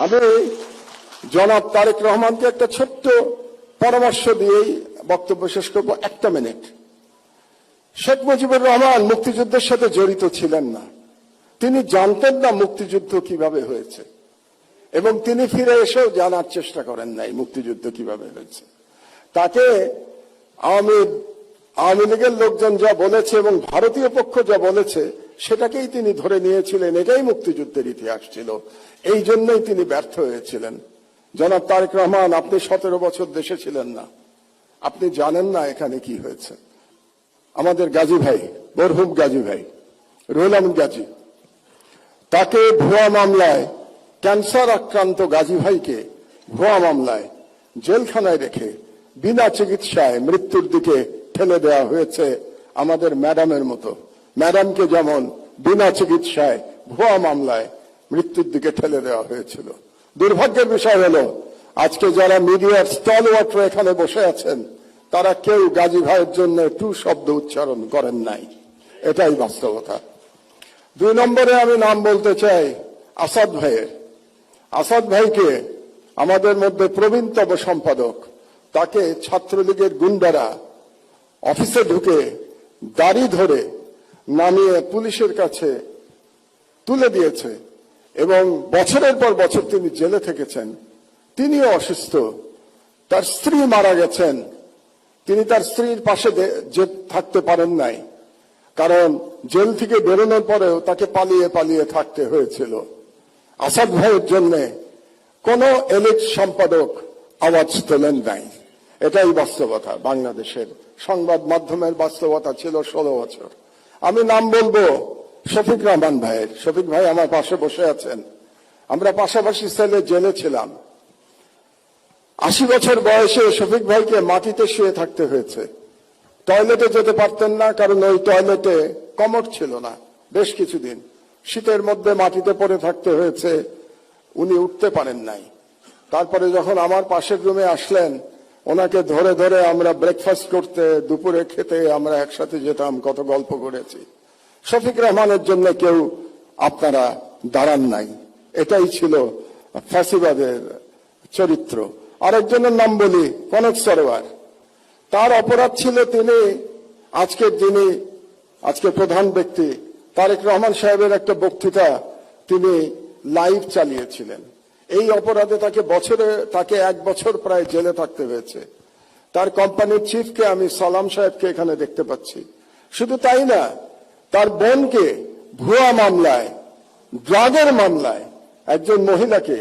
আমি জনাব তারেক রহমানকে একটা ছোট্ট পরামর্শ দিয়েই বক্তব্য শেষ করব, 1 মিনিট। শেখ মুজিবুর রহমান মুক্তিযুদ্ধের সাথে জড়িত ছিলেন না, তিনি জানতেন না মুক্তিযুদ্ধ কিভাবে হয়েছে, এবং তিনি ফিরে এসেও জানার চেষ্টা করেন নাই মুক্তিযুদ্ধ কিভাবে হয়েছে। তাকে আওয়ামী লীগের লোকজন যা বলেছে এবং ভারতীয় পক্ষ যা বলেছে সেটাকেই তিনি ধরে নিয়েছিলেন, এটাই মুক্তিযুদ্ধের ইতিহাস ছিল, এই জন্যই তিনি ব্যর্থ হয়েছিলেন। জনাব তারেক রহমান, আপনি 17 বছর দেশে ছিলেন না, আপনি জানেন না এখানে কি হয়েছে। আমাদের গাজী ভাই, মরহুম গাজী ভাই রুহুল আমিন গাজী, তাকে ভুয়া মামলায়, ক্যান্সার আক্রান্ত গাজী ভাইকে ভুয়া মামলায় জেলখানায় রেখে বিনা চিকিৎসায় মৃত্যুর দিকে ঠেলে দেওয়া হয়েছে। আমাদের ম্যাডামের মতো, ম্যাডামকে যেমন বিনা চিকিৎসায় ভুয়া মামলায় মৃত্যুর দিকে ঠেলে দেওয়া হয়েছিল। দুর্ভাগ্যের বিষয় হলো আজকে যারা মিডিয়ার স্টলওয়ার্ট এখানে বসে আছেন তারা কেউ গাজী ভাইয়ের জন্য টু শব্দ উচ্চারণ করেন নাই, এটাই বাস্তবতা। 2 নম্বরে আমি নাম বলতে চাই আসাদ ভাইয়ের। আসাদ ভাইকে আমাদের মধ্যে প্রবীণতম সম্পাদক, তাকে ছাত্রলীগের গুন্ডারা অফিসে ঢুকে দাড়ি ধরে নামিয়ে পুলিশের কাছে তুলে দিয়েছে এবং বছরের পর বছর তিনি জেলে থেকেছেন। তিনিও অসুস্থ, তার স্ত্রী মারা গেছেন, তিনি তার স্ত্রীর পাশে যে থাকতে পারেন নাই, কারণ জেল থেকে বেরোনোর পরেও তাকে পালিয়ে পালিয়ে থাকতে হয়েছিল। আসাদ ভাইয়ের জন্য কোন এলিট সম্পাদক আওয়াজ তোলেন নাই, এটাই বাস্তবতা। বাংলাদেশের সংবাদ মাধ্যমের বাস্তবতা ছিল 16 বছর। আমি নাম বলবো শফিক রহমান ভাইয়ের। শফিক ভাই আমার পাশে বসে আছেন, আমরা পাশাপাশি সেলে জেলে ছিলাম। 80 বছর বয়সে শফিক ভাইকে মাটিতে শুয়ে থাকতে হয়েছে, টয়লেটে যেতে পারতেন না, কারণ ওই টয়লেটে কমোড ছিল না। বেশ কিছুদিন শীতের মধ্যে মাটিতে পড়ে থাকতে হয়েছে, উনি উঠতে পারেন নাই। তারপরে যখন আমার পাশের রুমে আসলেন, ওনাকে ধরে ধরে আমরা ব্রেকফাস্ট করতে, দুপুরে খেতে আমরা একসাথে যেতাম, কত গল্প করেছি। শফিক রহমানের জন্য কেউ আপনারা দাঁড়ান নাই, এটাই ছিল ফ্যাসিবাদের চরিত্র। আরেকজনের নাম বলি কনক সরোয়ার। তার অপরাধ ছিল তিনি আজকে প্রধান ব্যক্তি তারেক রহমান সাহেবের একটা বক্তৃতা তিনি লাইভ চালিয়েছিলেন। এই অপরাধে তাকে 1 বছর প্রায় জেলে থাকতে হয়েছে। তার কোম্পানির চিফকে আমি সালাম সাহেবকে এখানে দেখতে পাচ্ছি। শুধু তাই না, তার বোনকে ভুয়া মামলায়, ড্রাগের মামলায়, একজন মহিলাকে